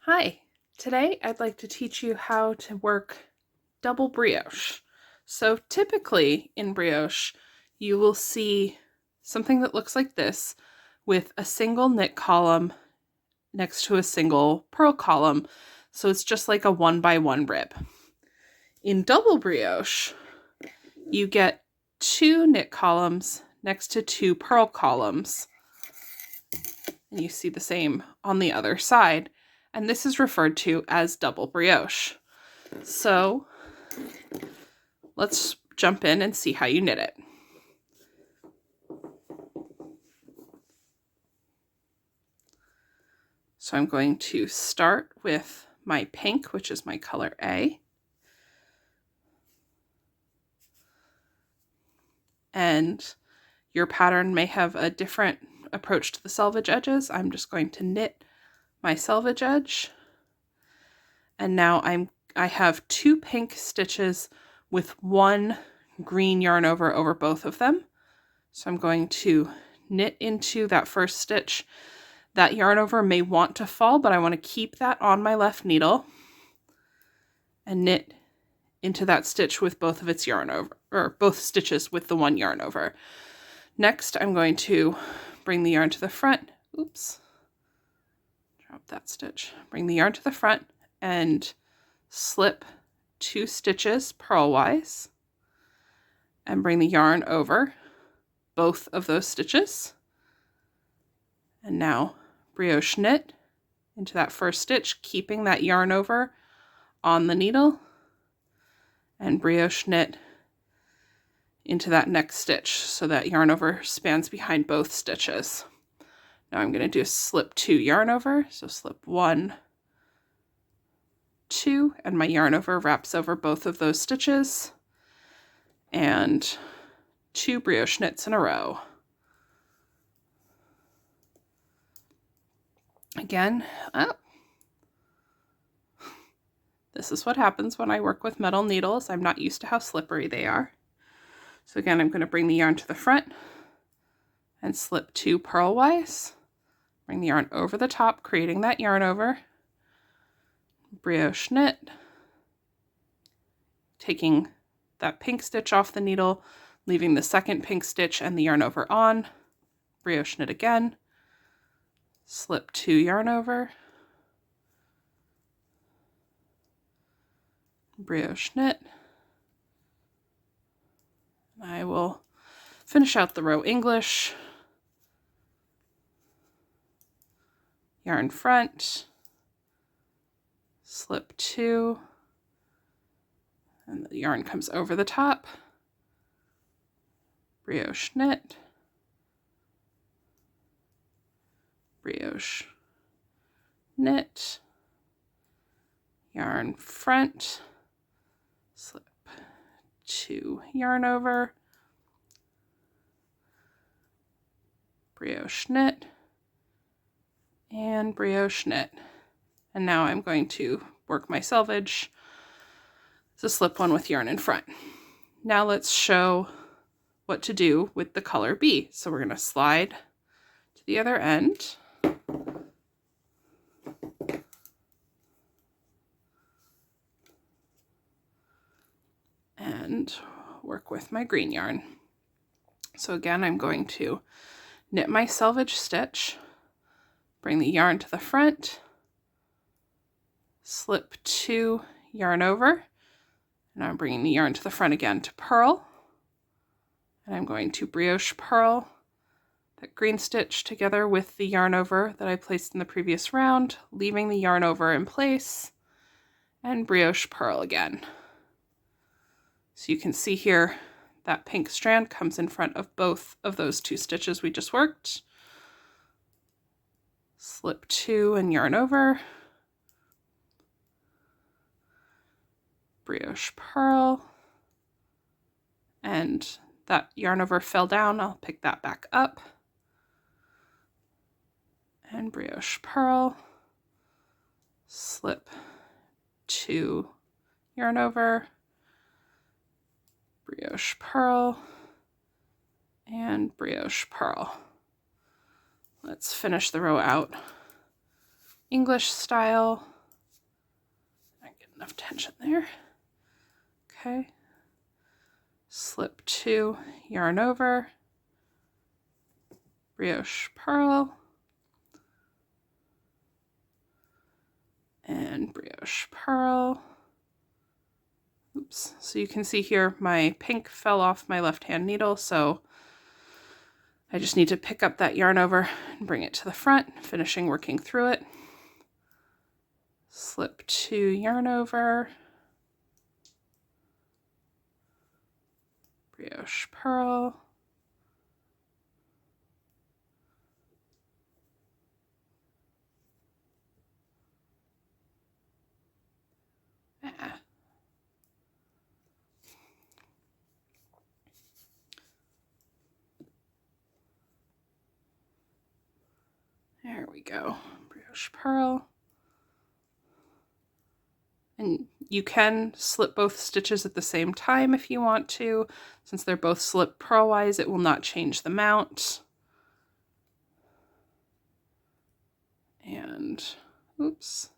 Hi, today I'd like to teach you how to work double brioche. So typically in brioche, you will see something that looks like this with a single knit column next to a single purl column. So it's just like a 1x1 rib. In double brioche, you get 2 knit columns next to 2 purl columns. And you see the same on the other side. And this is referred to as double brioche. So let's jump in and see how you knit it. So I'm going to start with my pink, which is my color A. And your pattern may have a different approach to the selvage edges. I'm just going to knit my selvage edge. And now I have 2 pink stitches with 1 green yarn over both of them. So I'm going to knit into that first stitch. That yarn over may want to fall, but I want to keep that on my left needle and knit into that stitch with both of its yarn over, or both stitches with the 1 yarn over. Next, I'm going to bring the yarn to the front. Oops. Drop that stitch. Bring the yarn to the front and slip 2 stitches purlwise and bring the yarn over both of those stitches. And now brioche knit into that first stitch, keeping that yarn over on the needle, and brioche knit into that next stitch so that yarn over spans behind both stitches. Now I'm going to do slip 2 yarn over, so slip 1, 2, and my yarn over wraps over both of those stitches, and 2 brioche knits in a row. Again, this is what happens when I work with metal needles. I'm not used to how slippery they are. So again, I'm going to bring the yarn to the front and slip 2 purlwise. Bring the yarn over the top, creating that yarn over. Brioche knit. Taking that pink stitch off the needle, leaving the second pink stitch and the yarn over on. Brioche knit again. Slip 2 yarn over. Brioche knit. I will finish out the row English. Yarn front. Slip 2. And the yarn comes over the top. Brioche knit. Brioche knit. Yarn front. Slip 2 yarn over. Brioche knit. And brioche knit. And now I'm going to work my selvage. So slip 1 with yarn in front. Now let's show what to do with the color B. So we're going to slide to the other end. And work with my green yarn. So again, I'm going to knit my selvage stitch, bring the yarn to the front, slip 2 yarn over, and I'm bringing the yarn to the front again to purl. And I'm going to brioche purl that green stitch together with the yarn over that I placed in the previous round, leaving the yarn over in place, and brioche purl again. So you can see here that pink strand comes in front of both of those 2 stitches we just worked. Slip 2 and yarn over. Brioche purl. And that yarn over fell down. I'll pick that back up. And brioche purl. Slip 2 yarn over. Brioche purl. And brioche purl. Let's finish the row out English style. enough tension there. Okay. Slip 2, yarn over, brioche purl, and brioche purl. Oops, so you can see here my pink fell off my left hand needle, so I just need to pick up that yarn over and bring it to the front, finishing working through it. Slip 2, yarn over, brioche purl, there we go, brioche purl. And you can slip both stitches at the same time if you want to. Since they're both slipped purlwise, it will not change the mount. And, oops.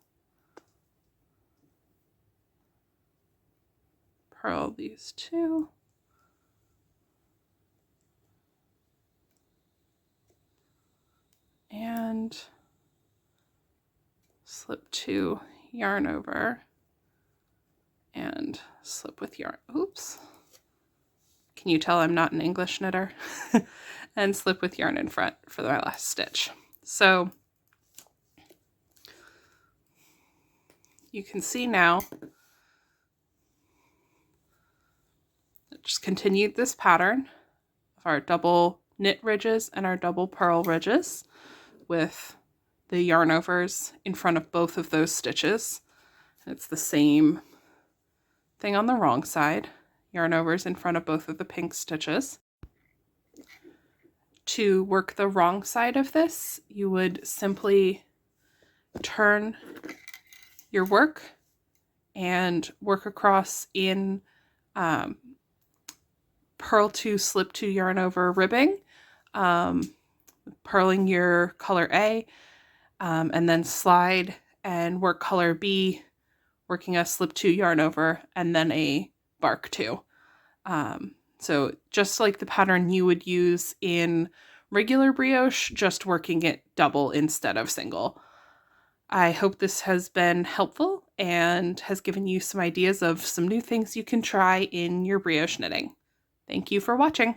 Purl these two. And slip 2, yarn over, and slip with yarn. Oops. Can you tell I'm not an English knitter? And slip with yarn in front for my last stitch. So you can see now, just continued this pattern of our double knit ridges and our double purl ridges with the yarn overs in front of both of those stitches. It's the same thing on the wrong side, yarn overs in front of both of the pink stitches. To work the wrong side of this, you would simply turn your work and work across in purl 2, slip 2, yarn over ribbing, purling your color A, and then slide and work color B, working a slip 2, yarn over, and then a bark 2. So just like the pattern you would use in regular brioche, just working it double instead of single. I hope this has been helpful and has given you some ideas of some new things you can try in your brioche knitting. Thank you for watching.